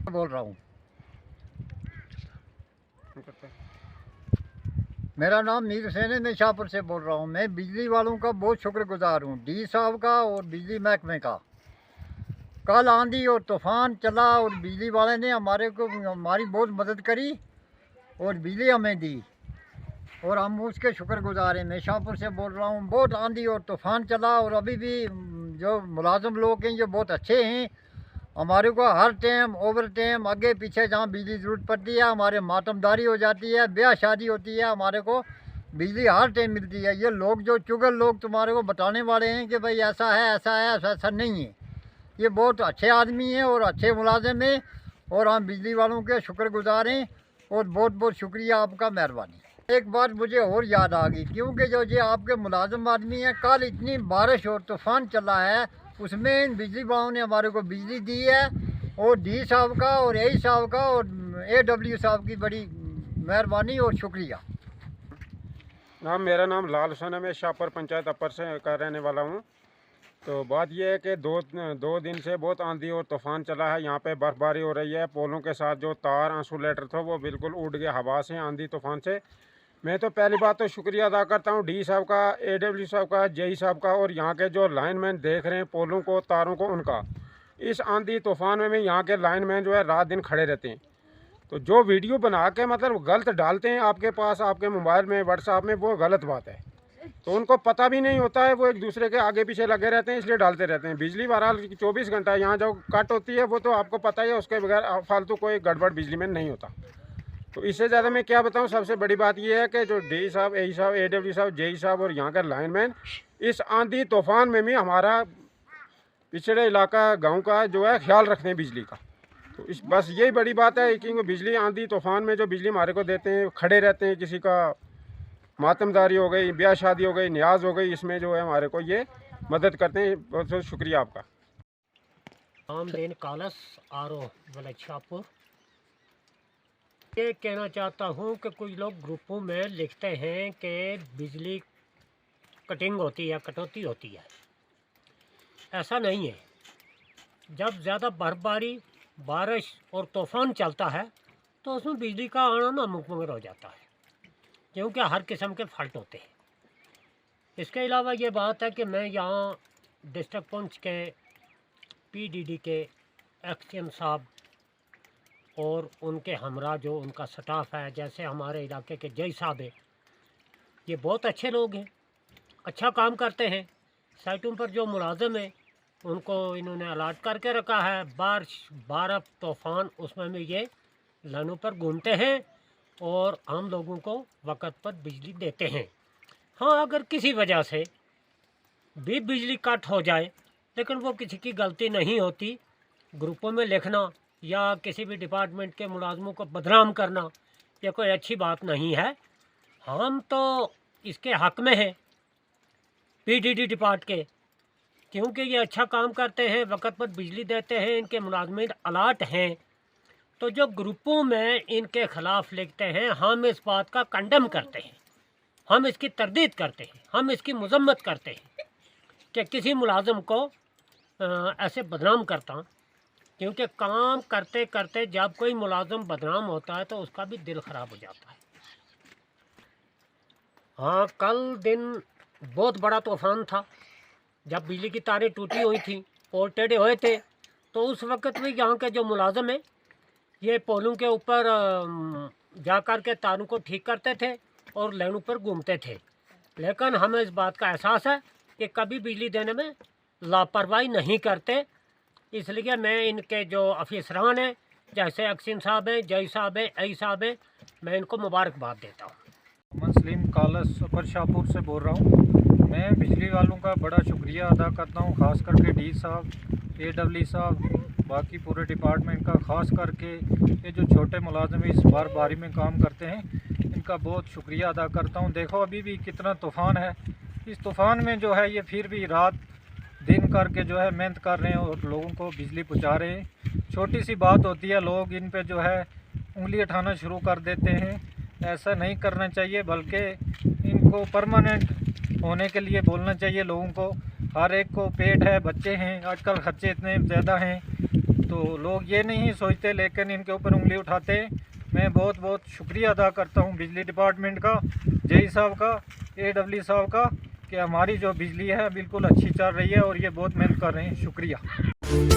बोल रहा हूँ। मेरा नाम मीर हुसैन है, मैं शाहपुर से बोल रहा हूँ। मैं बिजली वालों का बहुत शुक्रगुजार हूँ, डी साहब का और बिजली महकमे का। कल आंधी और तूफान चला और बिजली वाले ने हमारी बहुत मदद करी और बिजली हमें दी और हम उसके शुक्रगुजार हैं। मैं शाहपुर से बोल रहा हूँ। बहुत आंधी और तूफान चला और अभी भी जो मुलाजिम लोग हैं ये बहुत अच्छे हैं। हमारे को हर टाइम ओवर टाइम आगे पीछे जहाँ बिजली ज़रूरत पड़ती है, हमारे मातमदारी हो जाती है, ब्याह शादी होती है, हमारे को बिजली हर टाइम मिलती है। ये लोग जो चुगल लोग तुम्हारे को बताने वाले हैं कि भाई ऐसा है ऐसा है, ऐसा नहीं है। ये बहुत अच्छे आदमी हैं और अच्छे मुलाजिम हैं और हम बिजली वालों के शुक्रगुजार हैं और बहुत बहुत शुक्रिया आपका, मेहरबानी। एक बात मुझे और याद आ गई, क्योंकि जो ये आपके मुलाजिम आदमी हैं, कल इतनी बारिश और तूफान चला है, उसमें बिजली वालों ने हमारे को बिजली दी है और डी साहब का और ए साहब का और AW साहब की बड़ी मेहरबानी और शुक्रिया। मेरा नाम लाल हुसैन है, मैं शाहपुर पंचायत अपर से का रहने वाला हूँ। तो बात यह है कि दो दिन से बहुत आंधी और तूफान चला है। यहाँ पे बर्फ़बारी हो रही है। पोलों के साथ जो तार इंसुलेटर था वो बिल्कुल उड़ गया हवा से, आंधी तूफान से। मैं तो पहली बात तो शुक्रिया अदा करता हूँ डी साहब का, AW साहब का, JE साहब का और यहाँ के जो लाइनमैन देख रहे हैं पोलों को, तारों को, उनका। इस आंधी तूफान में यहाँ के लाइनमैन जो है रात दिन खड़े रहते हैं। तो जो वीडियो बना के मतलब गलत डालते हैं आपके पास, आपके मोबाइल में, व्हाट्सएप में, वो गलत बात है। तो उनको पता भी नहीं होता है, वो एक दूसरे के आगे पीछे लगे रहते हैं, इसलिए डालते रहते हैं। बिजली बहरहाल 24 घंटा यहाँ जो कट होती है वो तो आपको पता ही है, उसके बगैर फालतू कोई गड़बड़ बिजली में नहीं होता। तो इससे ज़्यादा मैं क्या बताऊँ। सबसे बड़ी बात यह है कि जो डी साहब, ए साहब, AW साहब, JE साहब और यहाँ का लाइनमैन इस आंधी तूफान में भी हमारा पिछड़े इलाका गाँव का जो है ख्याल रखते हैं बिजली का। तो इस बस यही बड़ी बात है कि बिजली आंधी तूफान में जो बिजली हमारे को देते हैं, खड़े रहते हैं। किसी का मातमदारी हो गई, ब्याह शादी हो गई, न्याज हो गई, इसमें जो है हमारे को ये मदद करते हैं। बहुत बहुत शुक्रिया आपका। आमदीन कालस RO विलेज शाहपुर। ये कहना चाहता हूँ कि कुछ लोग ग्रुपों में लिखते हैं कि बिजली कटिंग होती है, कटौती होती है। ऐसा नहीं है। जब ज़्यादा बर्फबारी, बारिश और तूफान चलता है तो उसमें बिजली का आना नामुमकिन हो जाता है, क्योंकि हर किस्म के फॉल्ट होते हैं। इसके अलावा ये बात है कि मैं यहाँ डिस्ट्रिक्ट पुंछ के PDD के XM साहब और उनके हमरा जो उनका स्टाफ है, जैसे हमारे इलाके के JE साहब है, ये बहुत अच्छे लोग हैं, अच्छा काम करते हैं। साइटों पर जो मुलाजिम है उनको इन्होंने अलर्ट करके रखा है। बारिश, बर्फ़, तूफ़ान, उसमें भी ये लाइनों पर घूमते हैं और आम लोगों को वक़्त पर बिजली देते हैं। हाँ, अगर किसी वजह से भी बिजली कट हो जाए, लेकिन वो किसी की गलती नहीं होती। ग्रुपों में लिखना या किसी भी डिपार्टमेंट के मुलाजमों को बदनाम करना ये कोई अच्छी बात नहीं है। हम तो इसके हक़ में हैं PDD डिपार्ट के, क्योंकि ये अच्छा काम करते हैं, वक़्त पर बिजली देते हैं, इनके मुलाजमीन अलर्ट हैं। तो जो ग्रुपों में इनके ख़िलाफ़ लिखते हैं, हम इस बात का कंडेम करते हैं, हम इसकी तरदीद करते हैं, हम इसकी मज़म्मत करते हैं कि किसी मुलाजिम को ऐसे बदनाम करता। क्योंकि काम करते करते जब कोई मुलाजिम बदनाम होता है तो उसका भी दिल ख़राब हो जाता है। हाँ, कल दिन बहुत बड़ा तूफ़ान था, जब बिजली की तारें टूटी हुई थी, पोल टेढ़े हुए थे, तो उस वक़्त भी यहाँ के जो मुलाजिम हैं ये पोलों के ऊपर जा कर के तारों को ठीक करते थे और लाइनों पर घूमते थे। लेकिन हमें इस बात का एहसास है कि कभी बिजली देने में लापरवाही नहीं करते। इसलिए मैं इनके जो अफसरान हैं, जैसे XM साहब हैं, JE साहब हैं, A साहब हैं, मैं इनको मुबारकबाद देता हूँ। मुस्लिम कालस अपर शाहपुर से बोल रहा हूँ। मैं बिजली वालों का बड़ा शुक्रिया अदा करता हूँ, ख़ास करके डी साहब, AW साहब, बाकी पूरे डिपार्टमेंट का। ख़ास करके ये जो छोटे मुलाजिम इस बर्फबारी में काम करते हैं, इनका बहुत शुक्रिया अदा करता हूँ। देखो अभी भी कितना तूफ़ान है, इस तूफ़ान में जो है ये फिर भी रात दिन करके जो है मेहनत कर रहे हैं और लोगों को बिजली पहुँचा रहे हैं। छोटी सी बात होती है, लोग इन पे जो है उंगली उठाना शुरू कर देते हैं। ऐसा नहीं करना चाहिए, बल्कि इनको परमानेंट होने के लिए बोलना चाहिए लोगों को। हर एक को पेट है, बच्चे हैं, आजकल खर्चे इतने ज़्यादा हैं, तो लोग ये नहीं सोचते लेकिन इनके ऊपर उंगली उठाते हैं। मैं बहुत बहुत शुक्रिया अदा करता हूँ बिजली डिपार्टमेंट का, जेई साहब का, AEE साहब का, कि हमारी जो बिजली है बिल्कुल अच्छी चल रही है और ये बहुत मेहनत कर रहे हैं। शुक्रिया।